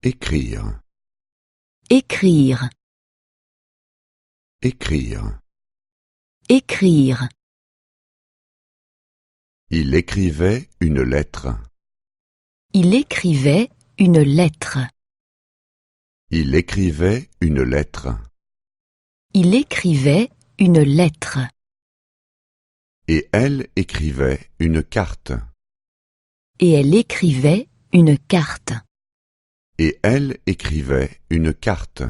Écrire, écrire, écrire. écrire. Il écrivait une lettre. Il écrivait une lettre. Il écrivait une lettre. Il écrivait une lettre. Et elle écrivait une carte. Et elle écrivait une carte. Et elle écrivait une carte.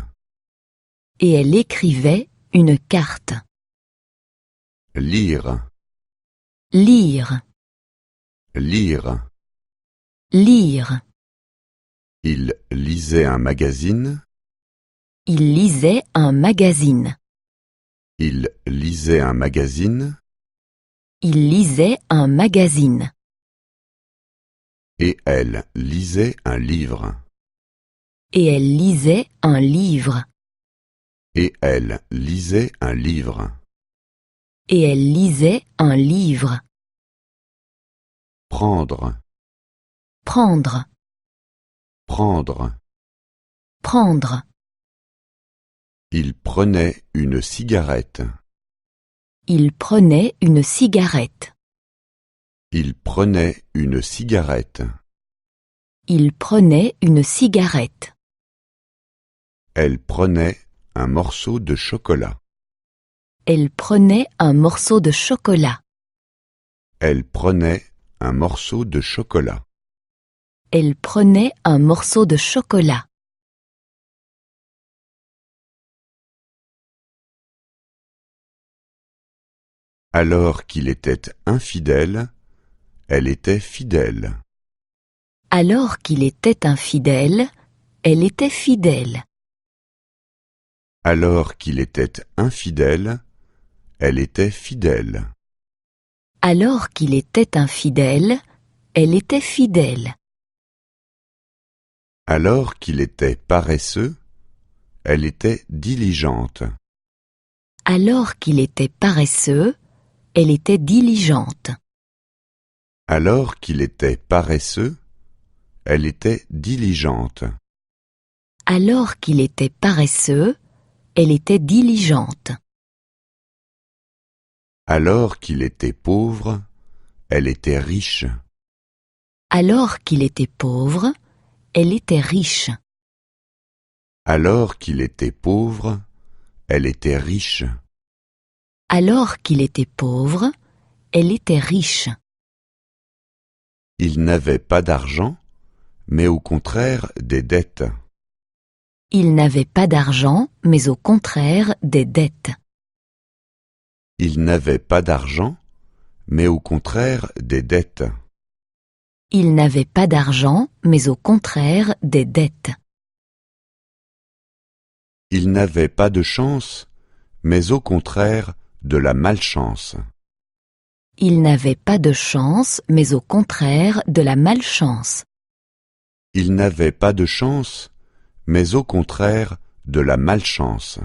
Et elle écrivait une carte. Lire, Lire, lire. lire. Il lisait un magazine. Il lisait un magazine. Il lisait un magazine. Il lisait un magazine. Et elle lisait un livre. Et elle lisait un livre. Et elle lisait un livre. Et elle lisait un livre. Prendre, Prendre, prendre. prendre. Il prenait une cigarette. Il prenait une cigarette. Il prenait une cigarette. Il prenait une cigarette. Elle prenait un morceau de chocolat. Elle prenait un morceau de chocolat. Elle prenait un morceau de chocolat. Elle prenait un morceau de chocolat. Alors qu'il était infidèle, elle était fidèle. Alors qu'il était infidèle, elle était fidèle. Alors qu'il était infidèle, elle était fidèle. Alors qu'il était infidèle, elle était fidèle. Alors qu'il était paresseux, elle était diligente. Alors qu'il était paresseux, elle était diligente. Alors qu'il était paresseux, elle était diligente. Alors qu'il était paresseux, elle était diligente. Alors qu'il était pauvre, elle était riche. Alors qu'il était pauvre, elle était riche. Alors qu'il était pauvre, elle était riche. Alors qu'il était pauvre, elle était riche. Il n'avait pas d'argent, mais au contraire des dettes. Il n'avait pas d'argent, mais au contraire des dettes. Il n'avait pas d'argent, mais au contraire des dettes. Il n'avait pas d'argent, mais au contraire des dettes. Il n'avait pas de chance, mais au contraire de la malchance. Il n'avait pas de chance, mais au contraire de la malchance. Il n'avait pas de chance, mais au contraire de la malchance.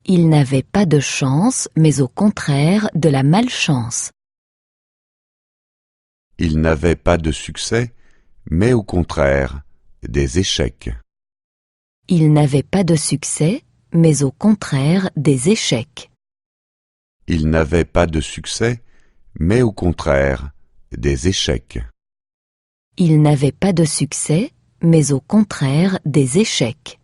Il n'avait pas de chance, mais au contraire de la malchance. Il n'avait pas de succès, mais au contraire des échecs. Il n'avait pas de succès, mais au contraire des échecs. Il n'avait pas de succès, mais au contraire des échecs. Il n'avait pas de succès, mais au contraire des échecs.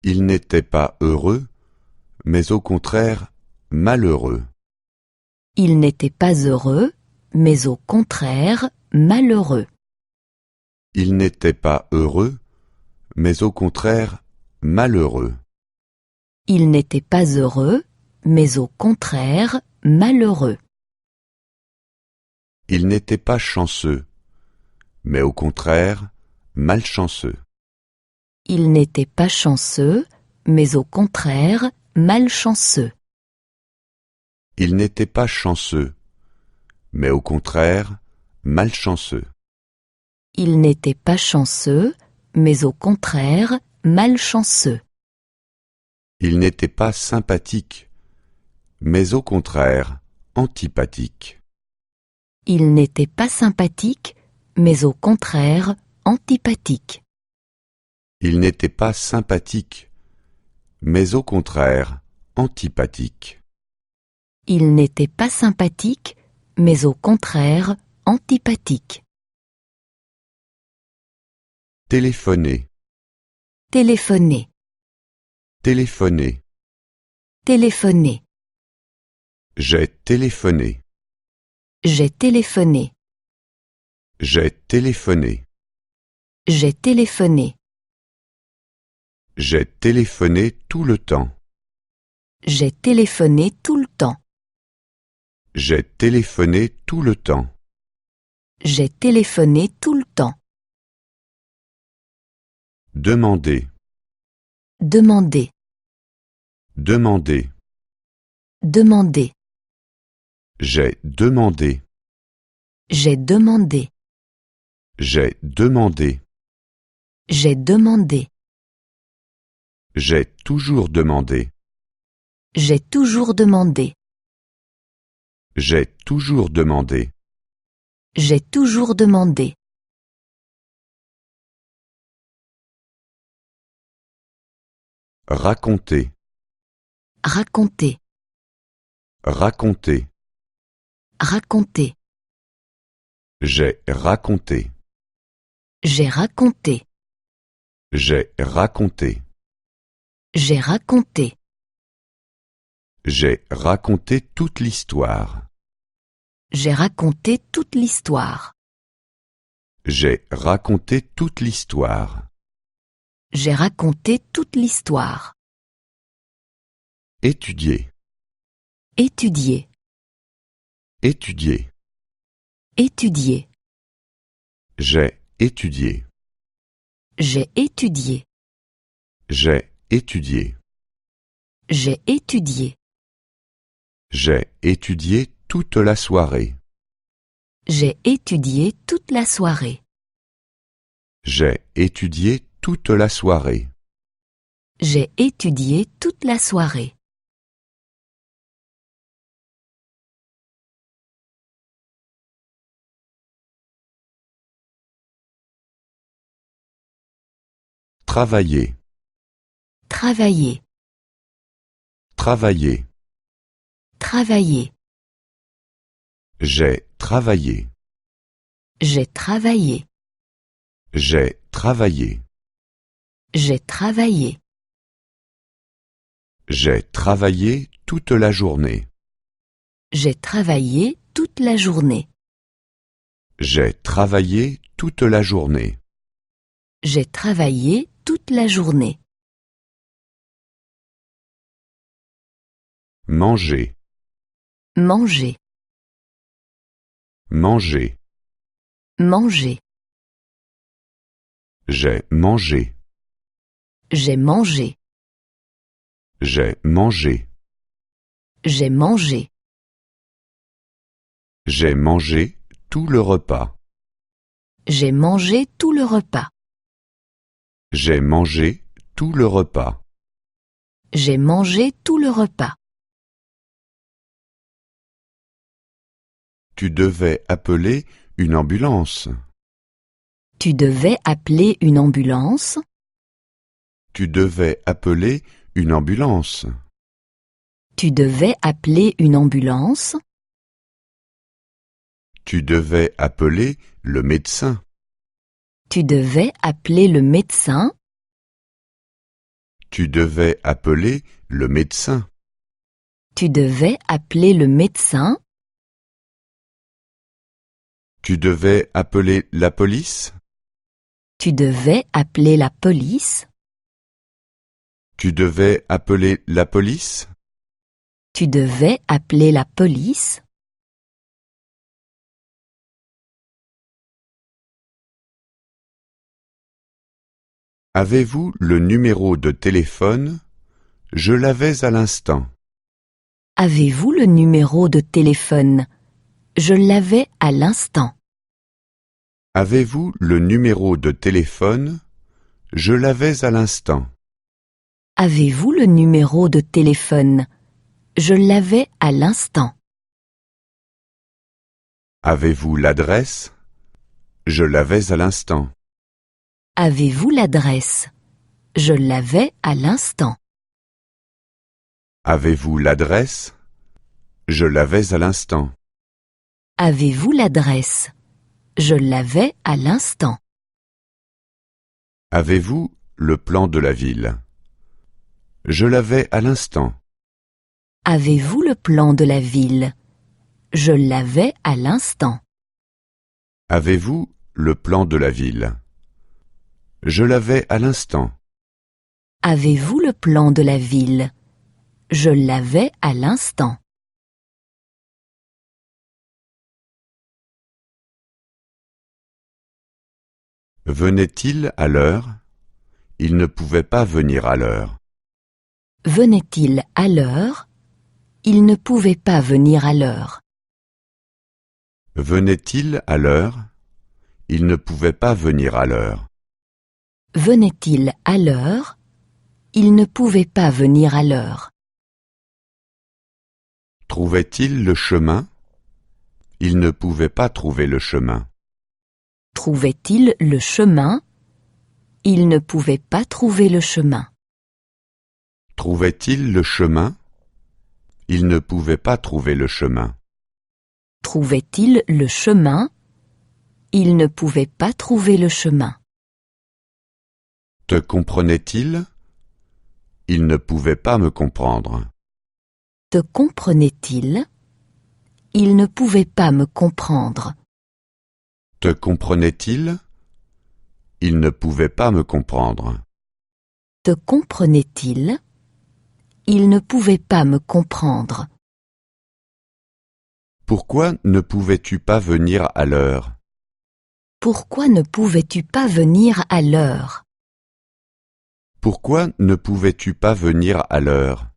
Il n'était pas heureux, mais au contraire malheureux. Il n'était pas heureux, mais au contraire malheureux. Il n'était pas heureux, mais au contraire malheureux. Il n'était pas heureux, mais au contraire malheureux. Il n'était pas chanceux, mais au contraire malchanceux. Il n'était pas chanceux, mais au contraire malchanceux. Il n'était pas chanceux, mais au contraire malchanceux. Il n'était pas chanceux, mais au contraire malchanceux. Il n'était pas sympathique, mais au contraire antipathique. Il n'était pas sympathique, mais au contraire antipathique. Il n'était pas sympathique, mais au contraire antipathique. Il n'était pas sympathique, mais au contraire antipathique. Téléphoner, Téléphoner, téléphoner. téléphoner. J'ai téléphoné, J'ai téléphoné, j'ai téléphoné. j'ai téléphoné. J'ai téléphoné tout le temps. J'ai téléphoné tout le temps. J'ai téléphoné tout le temps. J'ai téléphoné tout le temps. Demander, Demander, demander. demander. J'ai demandé, J'ai demandé, j'ai demandé. j'ai demandé. J'ai toujours demandé. J'ai toujours demandé. J'ai toujours demandé. J'ai toujours demandé. Raconter, Raconter, raconter. raconter. J'ai raconté. J'ai raconté. J'ai raconté. J'ai raconté. J'ai raconté toute l'histoire. J'ai raconté toute l'histoire. J'ai raconté toute l'histoire. J'ai raconté toute l'histoire. Étudier, Étudier, étudier. étudier. J'ai étudié. J'ai étudié. J'ai étudié. J'ai étudié. J'ai étudié toute la soirée. J'ai étudié toute la soirée. J'ai étudié toute la soirée. J'ai étudié toute la soirée. Travailler, Travailler, travailler. travailler. J'ai travaillé. J'ai travaillé. J'ai travaillé. J'ai travaillé. J'ai travaillé toute la journée. J'ai travaillé toute la journée. J'ai travaillé toute la journée. J'ai travaillé toute la journée. Manger, Manger, manger. manger. J'ai mangé. J'ai mangé. J'ai mangé. J'ai mangé. J'ai mangé tout le repas. J'ai mangé tout le repas. J'ai mangé tout le repas. J'ai mangé tout le repas. Tu devais appeler une ambulance. Tu devais appeler une ambulance. Tu devais appeler une ambulance. Tu devais appeler une ambulance. Tu devais appeler le médecin. Tu devais appeler le médecin. Tu devais appeler le médecin. Tu devais appeler le médecin. Tu devais appeler la police. Tu devais appeler la police. Tu devais appeler la police. Tu devais appeler la police. Avez-vous le numéro de téléphone? Je l'avais à l'instant. Avez-vous le numéro de téléphone? Je l'avais à l'instant. Avez-vous le numéro de téléphone? Je l'avais à l'instant. Avez-vous le numéro de téléphone? Je l'avais à l'instant. Avez-vous l'adresse? Je l'avais à l'instant. Avez-vous l'adresse? Je l'avais à l'instant. Avez-vous l'adresse? Je l'avais à l'instant. Avez-vous l'adresse? Je l'avais à l'instant. Avez-vous le plan de la ville? Je l'avais à l'instant. Avez-vous le plan de la ville? Je l'avais à l'instant. Avez-vous le plan de la ville? Je l'avais à l'instant. Avez-vous le plan de la ville? Je l'avais à l'instant. Venait-il à l'heure? Il ne pouvait pas venir à l'heure. Venait-il à l'heure? Il ne pouvait pas venir à l'heure. Venait-il à l'heure? Il ne pouvait pas venir à l'heure. Venait-il à l'heure? Il ne pouvait pas venir à l'heure. Trouvait-il le chemin? Il ne pouvait pas trouver le chemin. Trouvait-il le chemin? Il ne pouvait pas trouver le chemin. Trouvait-il le chemin? Il ne pouvait pas trouver le chemin. Trouvait-il le chemin? Il ne pouvait pas trouver le chemin. Te comprenait-il? Il ne pouvait pas me comprendre. Te comprenait-il? Il ne pouvait pas me comprendre. Te comprenait-il? Il ne pouvait pas me comprendre. Te comprenait-il? Il ne pouvait pas me comprendre. Pourquoi ne pouvais-tu pas venir à l'heure? Pourquoi ne pouvais-tu pas venir à l'heure? Pourquoi ne pouvais-tu pas venir à l'heure?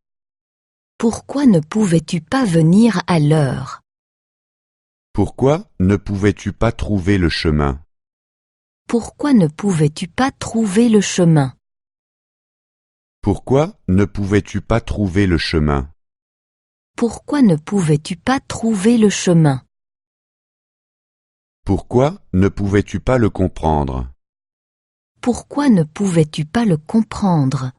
Pourquoi ne pouvais-tu pas venir à l'heure? Pourquoi ne pouvais-tu pas trouver le chemin? Pourquoi ne pouvais-tu pas trouver le chemin? Pourquoi ne pouvais-tu pas trouver le chemin? Pourquoi ne pouvais-tu pas trouver le chemin? Pourquoi ne pouvais-tu pas le comprendre? Pourquoi ne pouvais-tu pas le comprendre?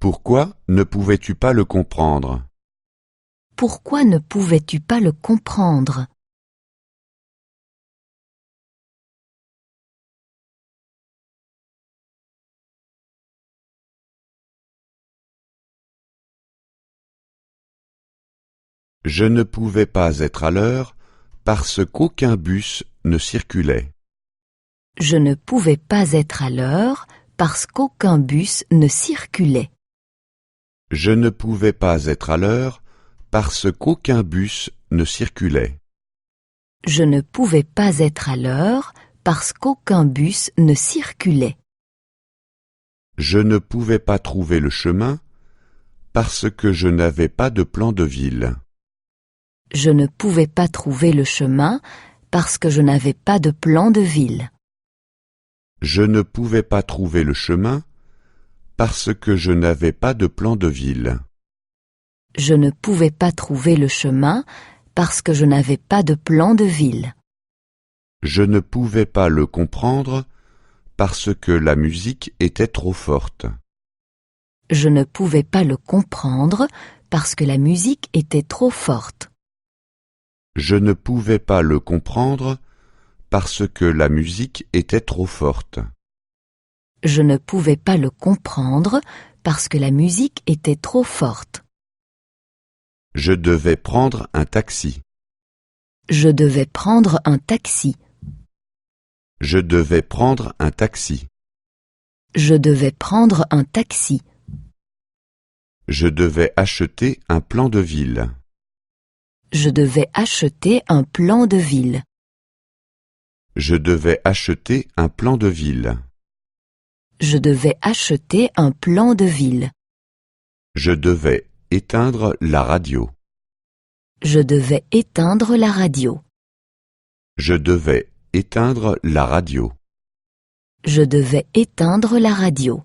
Pourquoi ne pouvais-tu pas le comprendre? Pourquoi ne pouvais-tu pas le comprendre? Je ne pouvais pas être à l'heure parce qu'aucun bus ne circulait. Je ne pouvais pas être à l'heure parce qu'aucun bus ne circulait. Je ne pouvais pas être à l'heure parce qu'aucun bus ne circulait. Je ne pouvais pas être à l'heure parce qu'aucun bus ne circulait. Je ne pouvais pas trouver le chemin parce que je n'avais pas de plan de ville. Je ne pouvais pas trouver le chemin parce que je n'avais pas de plan de ville. Je ne pouvais pas trouver le chemin parce que je n'avais pas de plan de ville. Je ne pouvais pas trouver le chemin parce que je n'avais pas de plan de ville. Je ne pouvais pas le comprendre parce que la musique était trop forte. Je ne pouvais pas le comprendre parce que la musique était trop forte. Je ne pouvais pas le comprendre parce que la musique était trop forte. Je ne pouvais pas le comprendre parce que la musique était trop forte. Je devais prendre un taxi. Je devais prendre un taxi. Je devais prendre un taxi. Je devais prendre un taxi. Je devais acheter un plan de ville. Je devais acheter un plan de ville. Je devais acheter un plan de ville. Je devais acheter un plan de ville. Je devais éteindre la radio. Je devais éteindre la radio. Je devais éteindre la radio. Je devais éteindre la radio.